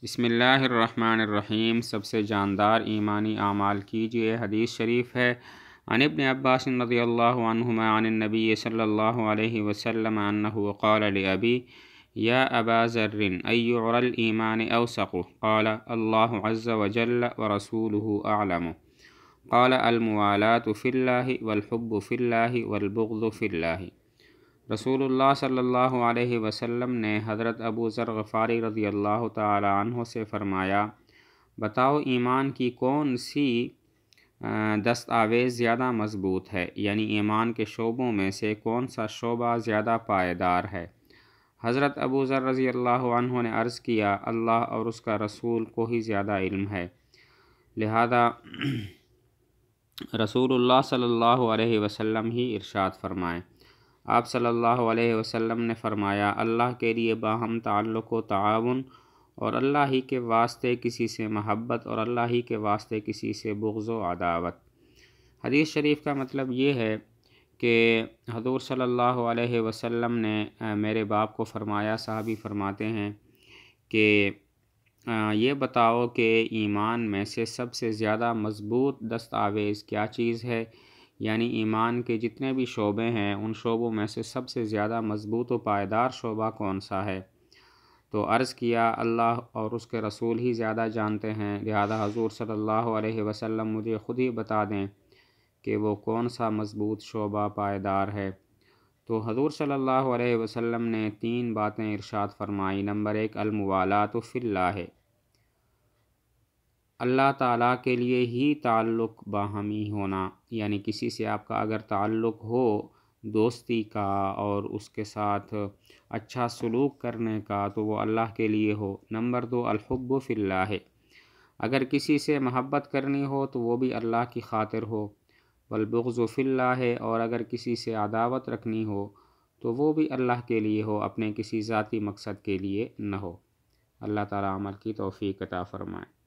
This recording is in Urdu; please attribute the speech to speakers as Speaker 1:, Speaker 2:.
Speaker 1: بسم اللہ الرحمن الرحیم۔ سب سے جاندار ایمانی اعمال کیجیے۔ حدیث شریف ہے عن ابن عباس رضی اللہ عنہما عن النبی صلی اللہ علیہ وسلم انہ قال لأبی یا ابا ذر ای عری الایمان اوثق؟ قال اللہ عز وجل ورسولہ اعلم۔ قال الموالاة فی اللہ والحب فی اللہ والبغض فی اللہ۔ رسول اللہ صلی اللہ علیہ وسلم نے حضرت ابو ذر غفاری رضی اللہ تعالی عنہ سے فرمایا، بتاؤ ایمان کی کون سی دستاویز زیادہ مضبوط ہے، یعنی ایمان کے شعبوں میں سے کون سا شعبہ زیادہ پائیدار ہے؟ حضرت ابو ذر رضی اللہ عنہ نے عرض کیا، اللہ اور اس کا رسول کو ہی زیادہ علم ہے، لہذا رسول اللہ صلی اللہ علیہ وسلم ہی ارشاد فرمائیں۔ آپ صلی اللہ علیہ وسلم نے فرمایا، اللہ کے لیے باہم تعلق و تعاون، اور اللہ ہی کے واسطے کسی سے محبت، اور اللہ ہی کے واسطے کسی سے بغض و عداوت۔ حدیث شریف کا مطلب یہ ہے کہ حضور صلی اللہ علیہ وسلم نے میرے باپ کو فرمایا، صحابی فرماتے ہیں کہ یہ بتاؤ کہ ایمان میں سے سب سے زیادہ مضبوط دستاویز کیا چیز ہے، یعنی ایمان کے جتنے بھی شعبے ہیں ان شعبوں میں سے سب سے زیادہ مضبوط و پائیدار شعبہ کون سا ہے؟ تو عرض کیا، اللہ اور اس کے رسول ہی زیادہ جانتے ہیں، لہذا حضور صلی اللہ علیہ وسلم مجھے خود ہی بتا دیں کہ وہ کون سا مضبوط شعبہ پائیدار ہے۔ تو حضور صلی اللہ علیہ وسلم نے 3 باتیں ارشاد فرمائی۔ نمبر 1، الموالات فی اللہ، اللہ تعالیٰ کے لیے ہی تعلق باہمی ہونا، یعنی کسی سے آپ کا اگر تعلق ہو دوستی کا اور اس کے ساتھ اچھا سلوک کرنے کا تو وہ اللہ کے لیے ہو۔ نمبر 2، الحب فی اللہ، اگر کسی سے محبت کرنی ہو تو وہ بھی اللہ کی خاطر ہو۔ والبغض فی اللہ، اور اگر کسی سے عداوت رکھنی ہو تو وہ بھی اللہ کے لیے ہو، اپنے کسی ذاتی مقصد کے لیے نہ ہو۔ اللہ تعالیٰ عمل کی توفیق عطا فرمائے۔